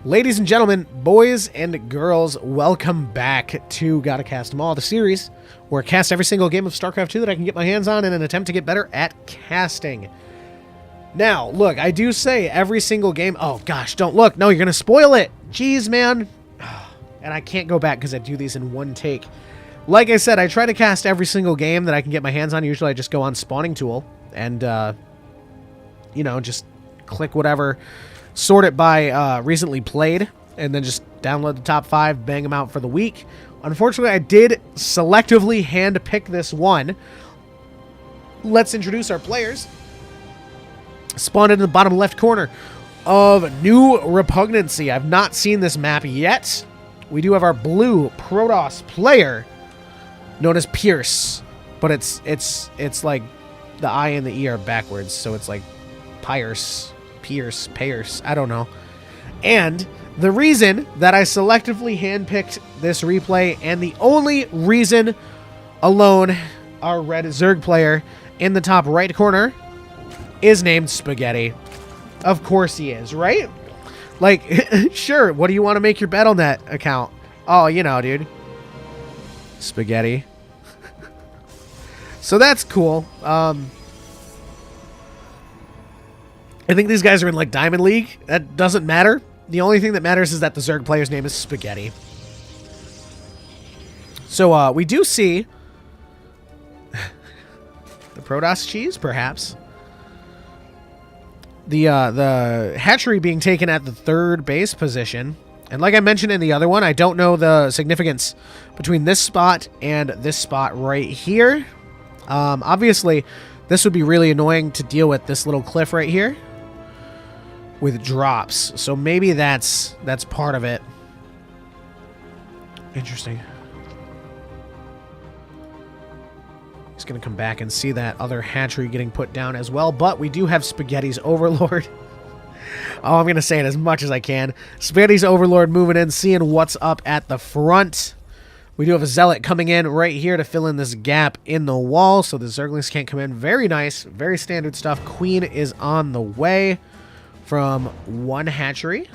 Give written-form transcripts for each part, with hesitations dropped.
Ladies and gentlemen, boys and girls, welcome back to Gotta Cast 'Em All, the series where I cast every single game of Starcraft 2 that I can get my hands on in an attempt to get better at casting. Now, look, I do say every single game... Oh, gosh, don't look. No, you're going to spoil it. Jeez, man. And I can't go back because I do these in one take. Like I said, I try to cast every single game that I can get my hands on. Usually I just go on Spawning Tool and, you know, just click whatever... Sort it by recently played, and then just download the top 5, bang them out for the week. Unfortunately, I did selectively hand-pick this one. Let's introduce our players. Spawned in the bottom left corner of New Repugnancy. I've not seen this map yet. We do have our blue Protoss player, known as Peirce, but it's like the I and the E are backwards, so it's like Peirce. Peirce, I don't know. And the reason that I selectively handpicked this replay, and the only reason alone our red Zerg player in the top right corner is named Spaghetti. Of course he is, right? Like, sure, what do you want to make your Battle.net account? Oh, you know, dude. Spaghetti. So that's cool. I think these guys are in, like, Diamond League. That doesn't matter. The only thing that matters is that the Zerg player's name is Spaghetti. So, we do see the Protoss cheese, perhaps. The hatchery being taken at the 3rd base position. And like I mentioned in the other one, I don't know the significance between this spot and this spot right here. Obviously, this would be really annoying to deal with, this little cliff right here. With drops, so maybe that's part of it. Interesting. He's gonna come back and see that other hatchery getting put down as well, but we do have Spaghetti's Overlord. Oh, I'm gonna say it as much as I can. Spaghetti's Overlord moving in, seeing what's up at the front. We do have a Zealot coming in right here to fill in this gap in the wall, so the Zerglings can't come in. Very nice, very standard stuff. Queen is on the way from one hatchery.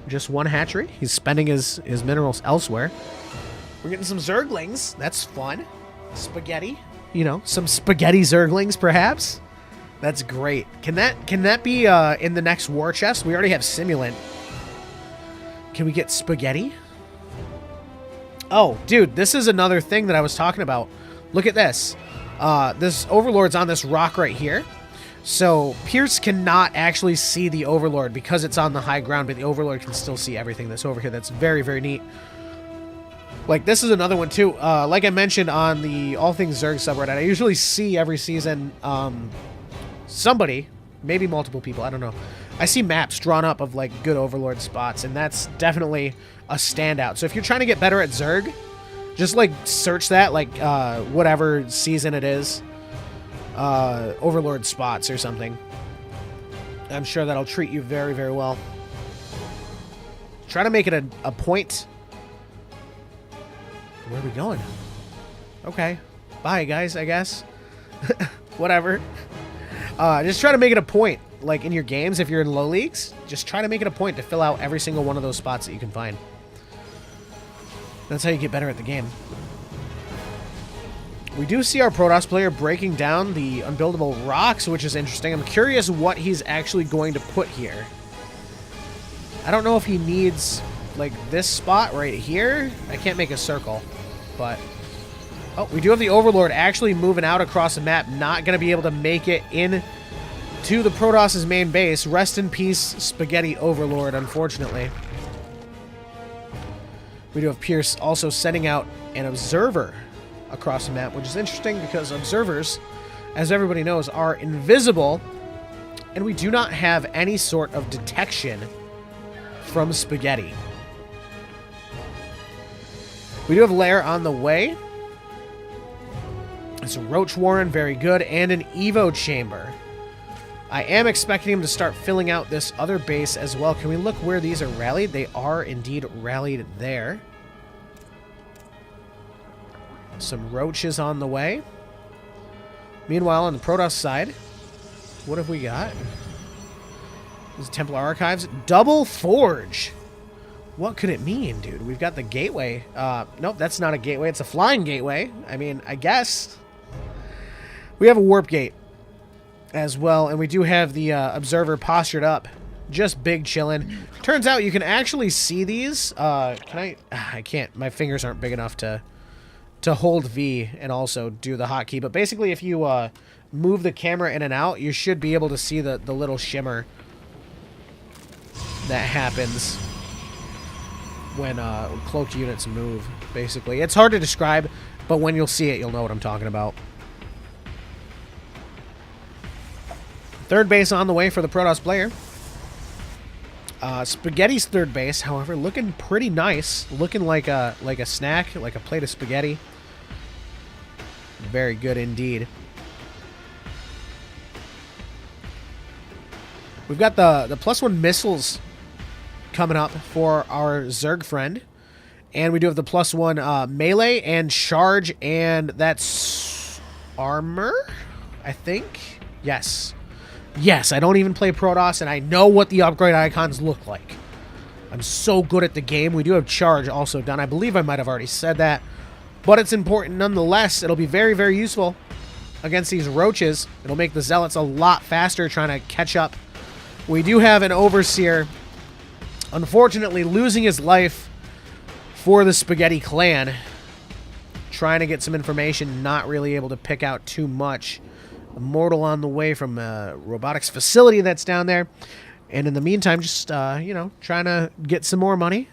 Just one hatchery. He's spending his minerals elsewhere. We're getting some Zerglings. That's fun. Spaghetti. You know, some Spaghetti Zerglings, perhaps. That's great. Can that be in the next war chest? We already have Simulant. Can we get Spaghetti? Oh, dude, this is another thing that I was talking about. Look at this. This Overlord's on this rock right here. So Peirce cannot actually see the Overlord because it's on the high ground, but the Overlord can still see everything that's over here. That's very, very neat. Like, this is another one, too. Like I mentioned on the All Things Zerg subreddit, I usually see every season somebody, maybe multiple people, I don't know. I see maps drawn up of, like, good Overlord spots, and that's definitely a standout. So if you're trying to get better at Zerg, just, like, search that, like, whatever season it is. Overlord spots or something. I'm sure that'll treat you very, very well. Try to make it a point. Where are we going? Okay. Bye, guys, I guess. Whatever. Just try to make it a point. Like, in your games, if you're in low leagues, just try to make it a point to fill out every single one of those spots that you can find. That's how you get better at the game. We do see our Protoss player breaking down the unbuildable rocks, which is interesting. I'm curious what he's actually going to put here. I don't know if he needs, like, this spot right here. I can't make a circle, but... Oh, we do have the Overlord actually moving out across the map. Not going to be able to make it in to the Protoss's main base. Rest in peace, Spaghetti Overlord, unfortunately. We do have Peirce also sending out an observer across the map, which is interesting because observers, as everybody knows, are invisible, and we do not have any sort of detection from Spaghetti. We do have Lair on the way. It's a Roach Warren, very good, and an Evo Chamber. I am expecting him to start filling out this other base as well. Can we look where these are rallied? They are indeed rallied there. Some roaches on the way. Meanwhile, on the Protoss side, what have we got? This is Templar Archives. Double Forge. What could it mean, dude? We've got the gateway. Nope, that's not a gateway. It's a flying gateway. I mean, I guess. We have a warp gate as well, and we do have the observer postured up. Just big chillin'. Turns out you can actually see these. Can I? I can't. My fingers aren't big enough to hold V and also do the hotkey. But basically, if you move the camera in and out, you should be able to see the little shimmer that happens when cloaked units move, basically. It's hard to describe, but when you'll see it, you'll know what I'm talking about. Third base on the way for the Protoss player. Spaghetti's third base, however, looking pretty nice. Looking like a snack, like a plate of spaghetti. Very good indeed. We've got the +1 missiles coming up for our Zerg friend. And we do have the +1 melee and charge, and that's armor, I think. Yes. Yes, I don't even play Protoss, and I know what the upgrade icons look like. I'm so good at the game. We do have charge also done. I believe I might have already said that, but it's important nonetheless. It'll be very, very useful against these roaches. It'll make the zealots a lot faster trying to catch up. We do have an overseer, unfortunately, losing his life for the Spaghetti clan. Trying to get some information, not really able to pick out too much. Immortal on the way from a robotics facility that's down there. And in the meantime, just, you know, trying to get some more money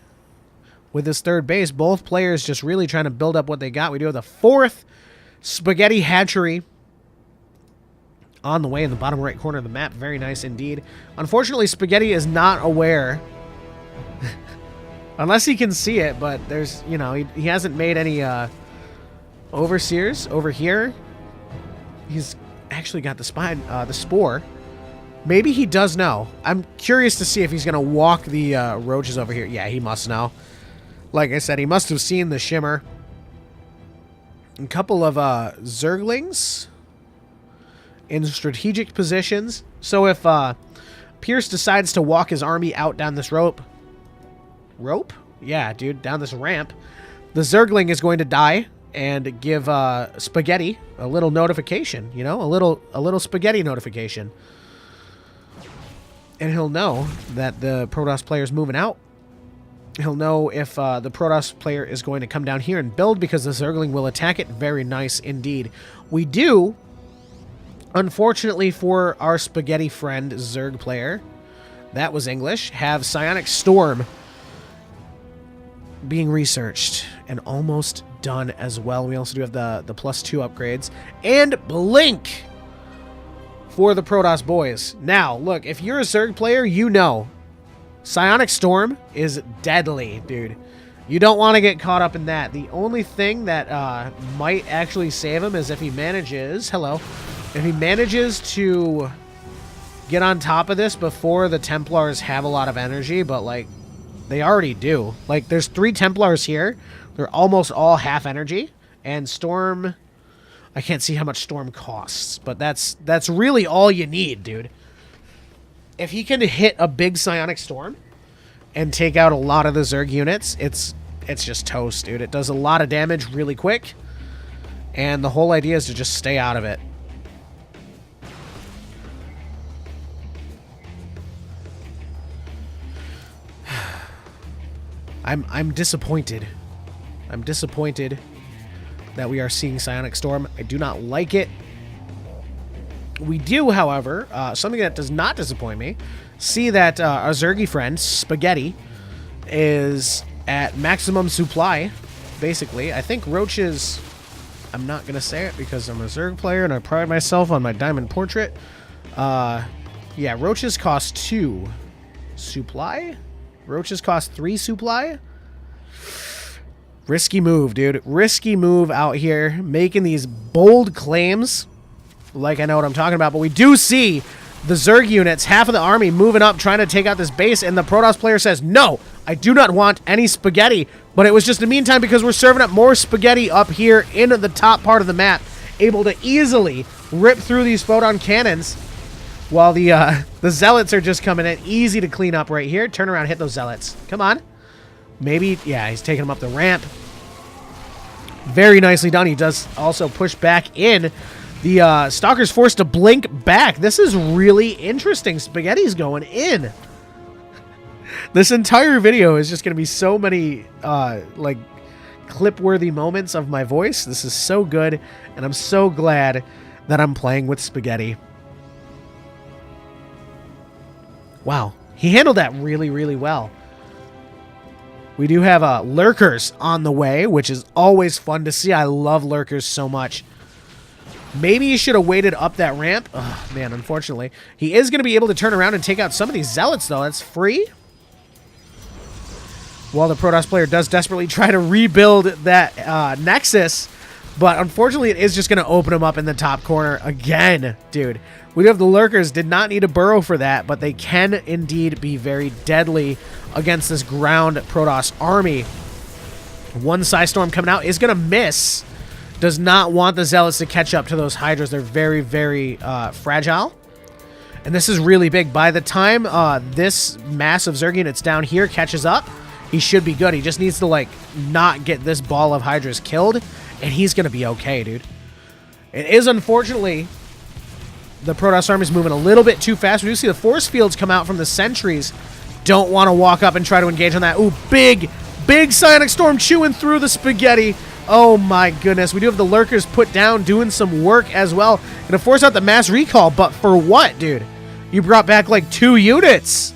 with this third base. Both players just really trying to build up what they got. We do have the 4th Spaghetti hatchery on the way in the bottom right corner of the map. Very nice indeed. Unfortunately, Spaghetti is not aware. Unless he can see it, but there's, you know, he hasn't made any overseers over here. He's actually got the spore. Maybe he does know. I'm curious to see if he's going to walk the roaches over here. Yeah, he must know. Like I said, he must have seen the shimmer. A couple of Zerglings in strategic positions. So if Peirce decides to walk his army out down this rope? Yeah, dude, down this ramp. The Zergling is going to die and give Spaghetti a little notification, you know, a little Spaghetti notification. And he'll know that the Protoss player is moving out. He'll know if the Protoss player is going to come down here and build, because the Zergling will attack it. Very nice indeed. We do, unfortunately for our Spaghetti friend, Zerg player, that was English, have Psionic Storm being researched and almost done as well. We also do have the +2 upgrades and Blink for the Protoss boys. Now, look, if you're a Zerg player, you know Psionic Storm is deadly, dude. You don't want to get caught up in that. The only thing that might actually save him is if he manages... Hello. If he manages to get on top of this before the Templars have a lot of energy, but, like, they already do. Like, there's 3 Templars here. They're almost all half energy. And Storm... I can't see how much Storm costs, but that's really all you need, dude. If he can hit a big Psionic Storm and take out a lot of the Zerg units, it's just toast, dude. It does a lot of damage really quick, and the whole idea is to just stay out of it. I'm disappointed. I'm disappointed that we are seeing Psionic Storm. I do not like it. We do, however, something that does not disappoint me, see that our Zergy friend, Spaghetti, is at maximum supply, basically. I think roaches... I'm not going to say it because I'm a Zerg player and I pride myself on my diamond portrait. Yeah, roaches cost 2 supply. Roaches cost 3 supply. Risky move, dude. Risky move out here, making these bold claims. Like I know what I'm talking about, but we do see the Zerg units, half of the army, moving up, trying to take out this base, and the Protoss player says, no, I do not want any spaghetti. But it was just a meantime because we're serving up more spaghetti up here in the top part of the map, able to easily rip through these photon cannons While the Zealots are just coming in. Easy to clean up right here. Turn around, hit those Zealots. Come on. Maybe, yeah, he's taking them up the ramp. Very nicely done. He does also push back in. The Stalker's forced to blink back. This is really interesting. Spaghetti's going in. This entire video is just going to be so many, like, clip-worthy moments of my voice. This is so good, and I'm so glad that I'm playing with Spaghetti. Wow. He handled that really, really well. We do have lurkers on the way, which is always fun to see. I love lurkers so much. Maybe he should have waited up that ramp. Oh, man, unfortunately. He is going to be able to turn around and take out some of these Zealots, though. That's free. While the Protoss player does desperately try to rebuild that Nexus. But unfortunately, it is just going to open him up in the top corner again, dude. We do have the lurkers. Did not need a burrow for that, but they can indeed be very deadly against this ground Protoss army. One Psystorm coming out is going to miss. Does not want the Zealots to catch up to those Hydras. They're very, very fragile. And this is really big. By the time this massive Zerg unit's down here catches up, he should be good. He just needs to, like, not get this ball of Hydras killed, and he's going to be okay, dude. It is, unfortunately, the Protoss army is moving a little bit too fast. We do see the force fields come out from the sentries. Don't want to walk up and try to engage on that. Ooh, big Psionic Storm chewing through the Spaghetti. Oh, my goodness. We do have the lurkers put down, doing some work as well. Going to force out the mass recall, but for what, dude? You brought back, like, 2 units.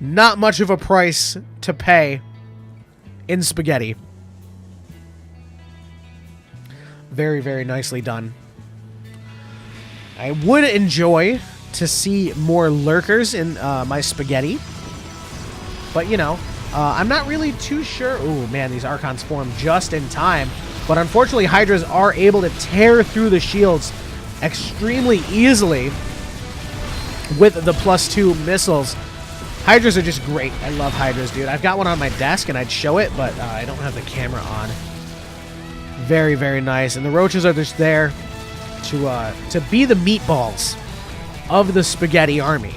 Not much of a price to pay in Spaghetti. Very, very nicely done. I would enjoy to see more lurkers in my Spaghetti. But, you know, I'm not really too sure. Ooh, man, these Archons form just in time. But unfortunately, Hydras are able to tear through the shields extremely easily with the +2 missiles. Hydras are just great. I love Hydras, dude. I've got one on my desk, and I'd show it, but I don't have the camera on. Very, very nice. And the Roaches are just there to be the meatballs of the Spaghetti army.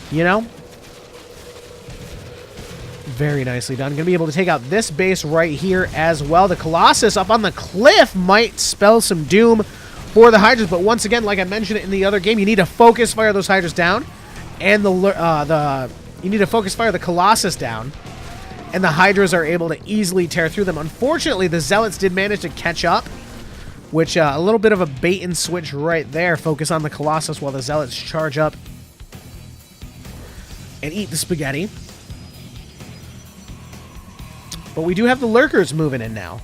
You know? Very nicely done. Going to be able to take out this base right here as well. The Colossus up on the cliff might spell some doom for the Hydras, but once again, like I mentioned in the other game, you need to focus fire those Hydras down. And you need to focus fire the Colossus down, and the Hydras are able to easily tear through them. Unfortunately, the Zealots did manage to catch up, which a little bit of a bait and switch right there. Focus on the Colossus while the Zealots charge up and eat the Spaghetti. But we do have the lurkers moving in now.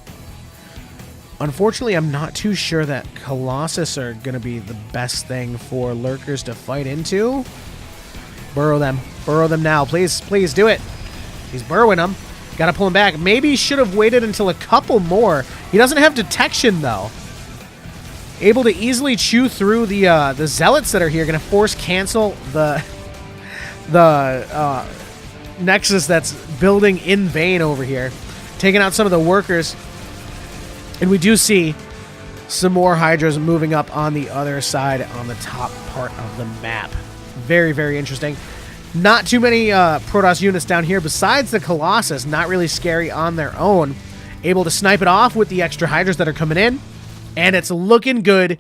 Unfortunately, I'm not too sure that Colossus are going to be the best thing for lurkers to fight into. Burrow them. Burrow them now. Please, please do it. He's burrowing them. Got to pull him back. Maybe he should have waited until a couple more. He doesn't have detection, though. Able to easily chew through the Zealots that are here. Going to force cancel the Nexus that's building in vain over here. Taking out some of the workers. And we do see some more Hydras moving up on the other side on the top part of the map. Very, very interesting. Not too many Protoss units down here besides the Colossus. Not really scary on their own. Able to snipe it off with the extra Hydras that are coming in. And it's looking good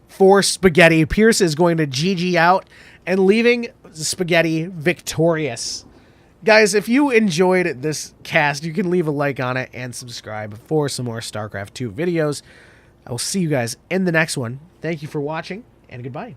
for Spaghetti. Peirce is going to GG out and leaving Spaghetti victorious. Guys, if you enjoyed this cast, you can leave a like on it and subscribe for some more StarCraft 2 videos. I will see you guys in the next one. Thank you for watching, and goodbye.